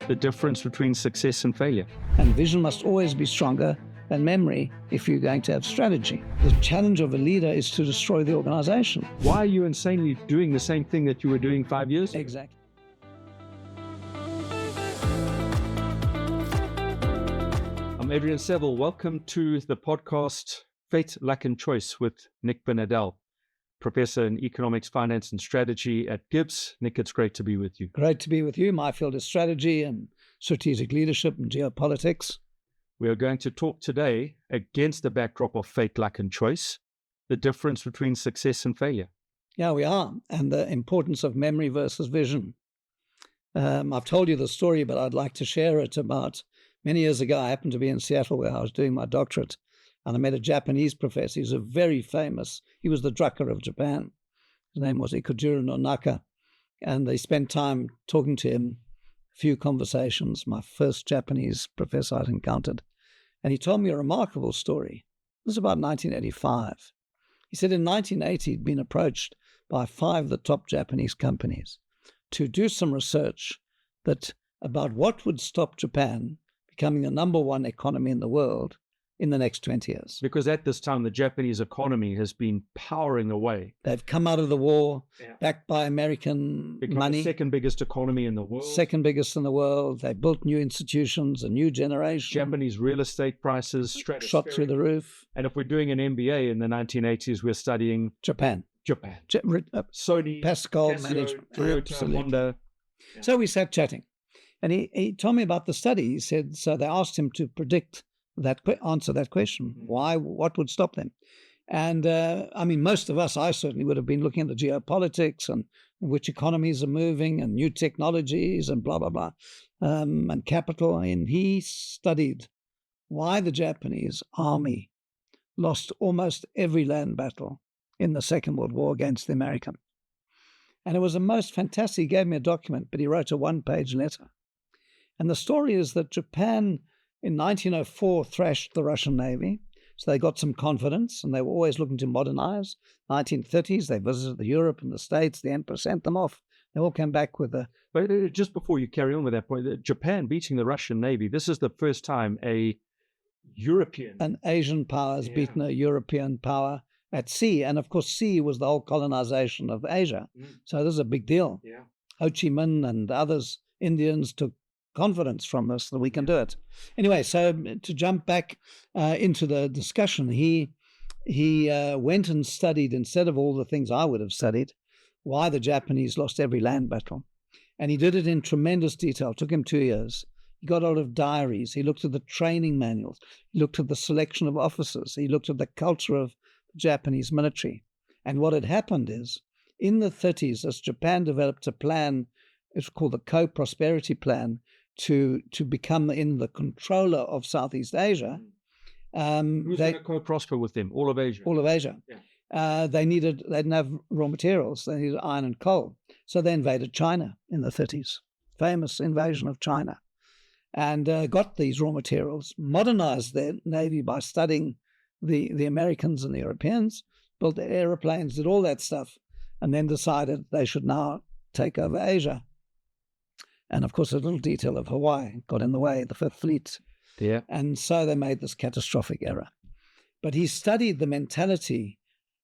the difference between success and failure. And vision must always be stronger than memory if you're going to have strategy. The challenge of a leader is to destroy the organization. Why are you insanely doing the same thing that you were doing 5 years ago? Exactly. I'm Adrian Saville. Welcome to the podcast Fate, Luck and Choice with Nick Binedell, Professor in Economics, Finance and Strategy at GIBS. Nick, it's great to be with you. Great to be with you. My field is strategy and strategic leadership and geopolitics. We are going to talk today against the backdrop of fate, luck and choice, the difference between success and failure. Yeah, we are. And the importance of memory versus vision. I've told you the story, but I'd like to share it. About many years ago, I happened to be in Seattle where I was doing my doctorate, and I met a Japanese professor. He's a very famous, he was the Drucker of Japan. His name was Ikujiro Nonaka. And they spent time talking to him, a few conversations, my first Japanese professor I'd encountered. And he told me a remarkable story. This was about 1985. He said in 1980 he'd been approached by 5 of the top Japanese companies to do some research about what would stop Japan becoming the #1 economy in the world in the next 20 years. Because at this time, the Japanese economy has been powering away. They've come out of the war, backed by American money. The second biggest economy in the world. Second biggest in the world. They built new institutions, a new generation. Japanese real estate prices shot through the roof. And if we're doing an MBA in the 1980s, we're studying Japan. Sony, Pascal Casio, management. Toyota, Honda. Yeah. So we sat chatting. And he told me about the study. He said, so they asked him to answer that question. Why? What would stop them? And most of us, I certainly would have been looking at the geopolitics and which economies are moving and new technologies and blah, blah, blah, and capital. And he studied why the Japanese army lost almost every land battle in the Second World War against the Americans. And it was the most fantastic. He gave me a document, but he wrote a 1-page letter. And the story is that Japan in 1904 thrashed the Russian Navy, so they got some confidence, and they were always looking to modernize. 1930s, they visited Europe and the States. The emperor sent them off. They all came back with a... But just before you carry on with that point, Japan beating the Russian Navy, this is the first time an Asian power has beaten a European power at sea. And of course, sea was the whole colonization of Asia. So this is a big deal. Yeah. Ho Chi Minh and others, Indians, took confidence from us that we can do it. Anyway, so to jump back into the discussion, he went and studied, instead of all the things I would have studied, why the Japanese lost every land battle. And he did it in tremendous detail. It took him 2 years. He got out of diaries. He looked at the training manuals. He looked at the selection of officers. He looked at the culture of the Japanese military. And what had happened is, in the 30s, as Japan developed a plan, it's called the Co-Prosperity Plan, to become in the controller of Southeast Asia. Who's going to co-prosper with them? All of Asia? All of Asia. Yeah. They didn't have raw materials. They needed iron and coal. So they invaded China in the 30s. Famous invasion of China. And got these raw materials, modernized their navy by studying the Americans and the Europeans, built their aeroplanes, did all that stuff, and then decided they should now take over Asia. And of course, a little detail of Hawaii got in the way, the Fifth Fleet. Yeah. And so they made this catastrophic error. But he studied the mentality,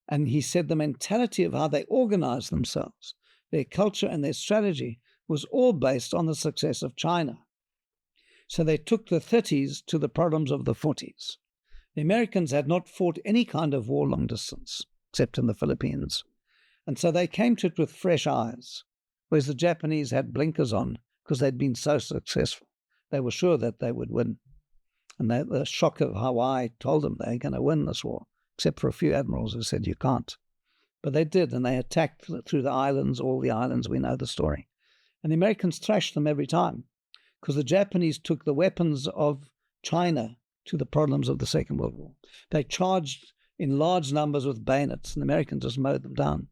and he said the mentality of how they organized themselves, their culture and their strategy was all based on the success of China. So they took the 30s to the problems of the 40s. The Americans had not fought any kind of war long distance, except in the Philippines. And so they came to it with fresh eyes, whereas the Japanese had blinkers on because they'd been so successful. They were sure that they would win. And the shock of Hawaii told them they're going to win this war, except for a few admirals who said you can't. But they did, and they attacked through the islands, all the islands, we know the story. And the Americans thrashed them every time, because the Japanese took the weapons of China to the problems of the Second World War. They charged in large numbers with bayonets, and the Americans just mowed them down.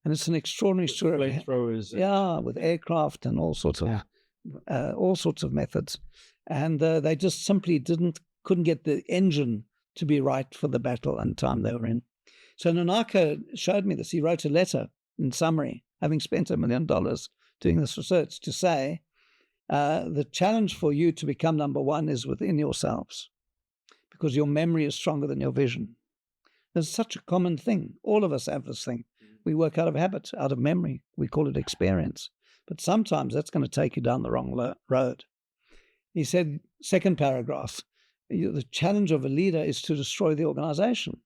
And it's an extraordinary story. Flamethrowers. Yeah, with aircraft and all sorts of methods. And they just simply couldn't get the engine to be right for the battle and time they were in. So Nonaka showed me this. He wrote a letter in summary, having spent $1 million doing this research, to say, The challenge for you to become number one is within yourselves, because your memory is stronger than your vision. There's such a common thing. All of us have this thing. We work out of habit, out of memory. We call it experience. But sometimes that's going to take you down the wrong road. He said, second paragraph, the challenge of a leader is to destroy the organization.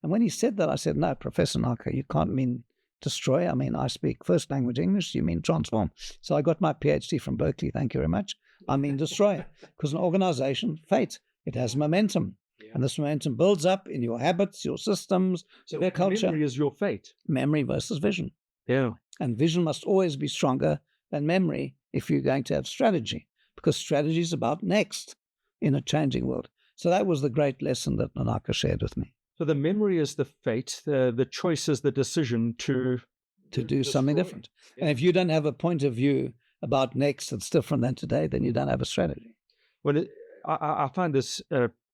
And when he said that, I said, no, Professor Nonaka, you can't mean destroy. I mean, I speak first language English. You mean transform. So I got my PhD from Berkeley. Thank you very much. I mean destroy. Because an organization, fate, it has momentum. Yeah. And this momentum builds up in your habits, your systems, so their culture. Memory is your fate. Memory versus vision. Yeah. And vision must always be stronger than memory if you're going to have strategy, because strategy is about next in a changing world. So that was the great lesson that Nonaka shared with me. So the memory is the fate, the choice is the decision to do something different. Yeah. And if you don't have a point of view about next that's different than today, then you don't have a strategy. Well, I find this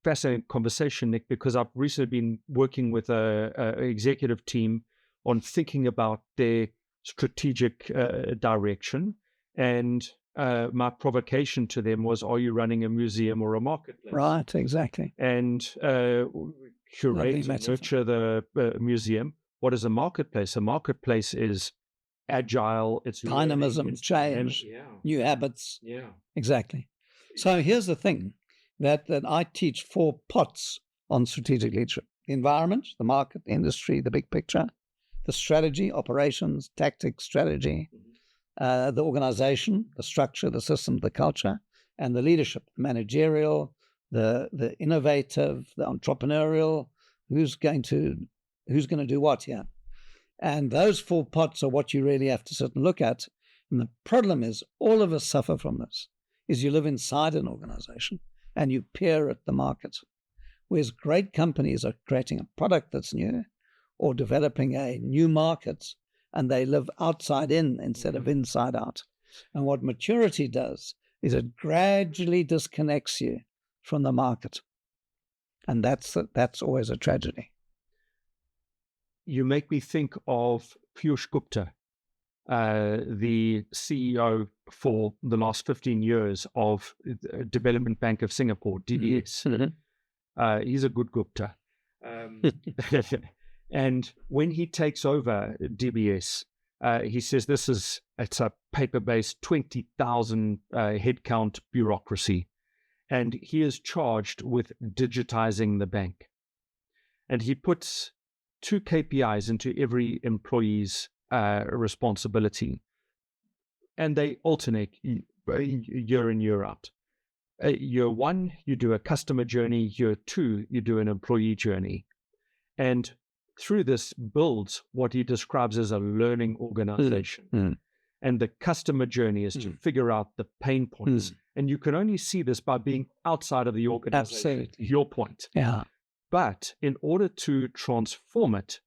fascinating conversation, Nick, because I've recently been working with an executive team on thinking about their strategic direction. And my provocation to them was, are you running a museum or a marketplace? Right, exactly. And curate and nurture the museum. What is a marketplace? A marketplace is agile. It's dynamism, it's change, new habits. Yeah, exactly. So here's the thing that I teach 4 pots on strategic leadership: the environment, the market, the industry, the big picture, the strategy, operations, tactics, strategy, the organization, the structure, the system, the culture, and the leadership, the managerial, the innovative, the entrepreneurial, who's going to do what here. And those 4 pots are what you really have to sit and look at. And the problem is, all of us suffer from this, is you live inside an organization and you peer at the market. Whereas great companies are creating a product that's new or developing a new market, and they live outside in instead of inside out. And what maturity does is it gradually disconnects you from the market. And that's always a tragedy. You make me think of Piyush Gupta, the CEO for the last 15 years of Development Bank of Singapore, DBS. Mm-hmm. He's a good Gupta. And when he takes over DBS, he says it's a paper-based 20,000 headcount bureaucracy. And he is charged with digitizing the bank. And he puts 2 KPIs into every employee's responsibility. And they alternate year in, year out. Year 1, you do a customer journey. Year 2, you do an employee journey. And through this builds what he describes as a learning organization. Mm. And the customer journey is to figure out the pain points. And you can only see this by being outside of the organization. Absolutely. Your point. Yeah. But in order to transform it,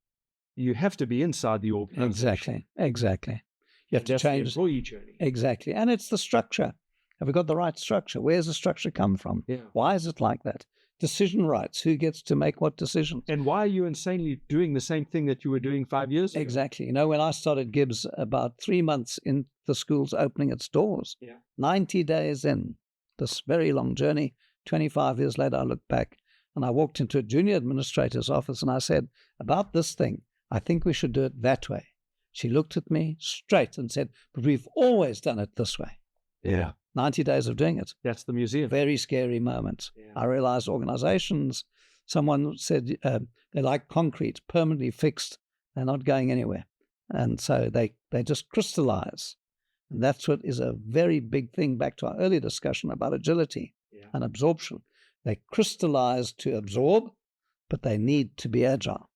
you have to be inside the organization. Exactly. You have to change the employee journey. Exactly. And it's the structure. Have we got the right structure? Where's the structure come from? Yeah. Why is it like that? Decision rights. Who gets to make what decisions? And why are you insanely doing the same thing that you were doing 5 years ago? Exactly. You know, when I started GIBS, about 3 months in the school's opening its doors, 90 days in, this very long journey, 25 years later, I look back and I walked into a junior administrator's office and I said, about this thing, I think we should do it that way. She looked at me straight and said, but we've always done it this way. Yeah. 90 days of doing it. That's the museum. Very scary moment. Yeah. I realized organizations, someone said they're like concrete, permanently fixed. They're not going anywhere. And so they just crystallize. And that's what is a very big thing, back to our earlier discussion about agility and absorption. They crystallize to absorb, but they need to be agile.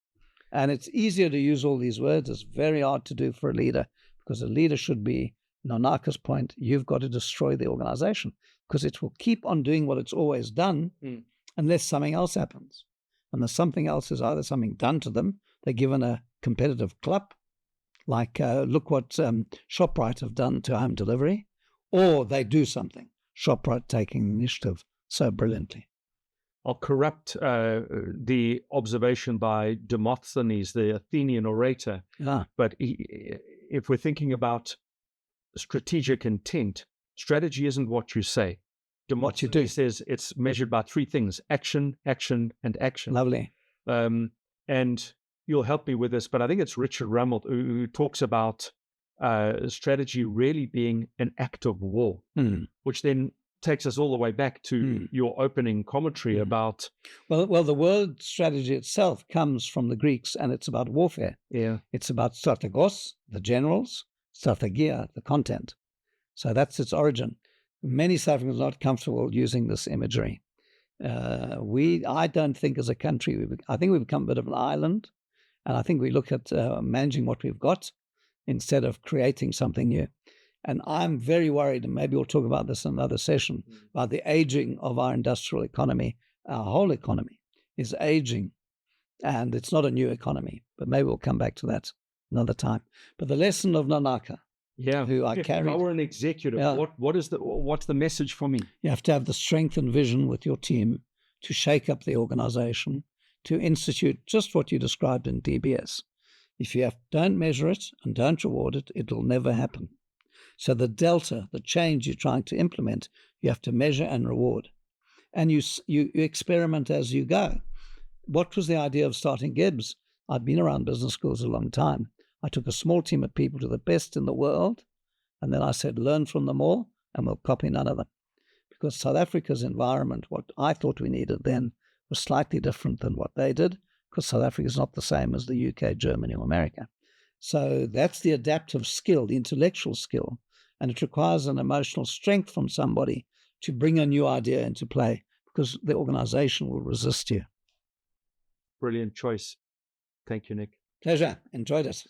And it's easier to use all these words. It's very hard to do for a leader, because a leader should be, Nonaka's point, you've got to destroy the organization, because it will keep on doing what it's always done unless something else happens. And the something else is either something done to them, they're given a competitive clap, like look what ShopRite have done to home delivery, or they do something. ShopRite taking the initiative so brilliantly. I'll corrupt the observation by Demosthenes, the Athenian orator. But if we're thinking about strategic intent, strategy isn't what you say. What you do. Democracy says it's measured by three things: action, action, and action. Lovely. And you'll help me with this, but I think it's Richard Rummel who talks about strategy really being an act of war, which then takes us all the way back to your opening commentary about... Well, the word strategy itself comes from the Greeks, and it's about warfare. Yeah. It's about strategos, the generals, strategia, the content. So that's its origin. Many South Africans are not comfortable using this imagery. I don't think as a country, I think we've become a bit of an island, and I think we look at managing what we've got instead of creating something new. And I'm very worried, and maybe we'll talk about this in another session, about the aging of our industrial economy. Our whole economy is aging, and it's not a new economy, but maybe we'll come back to that another time. But the lesson of Nonaka, who I carried. If I were an executive, what's the message for me? You have to have the strength and vision with your team to shake up the organization, to institute just what you described in DBS. If you don't measure it and don't reward it, it will never happen. So the delta, the change you're trying to implement, you have to measure and reward. And you experiment as you go. What was the idea of starting GIBS? I'd been around business schools a long time. I took a small team of people to the best in the world, and then I said, learn from them all, and we'll copy none of them. Because South Africa's environment, what I thought we needed then, was slightly different than what they did, because South Africa is not the same as the UK, Germany, or America. So that's the adaptive skill, the intellectual skill, and it requires an emotional strength from somebody to bring a new idea into play, because the organization will resist you. Brilliant choice. Thank you, Nick. Pleasure. Enjoyed it.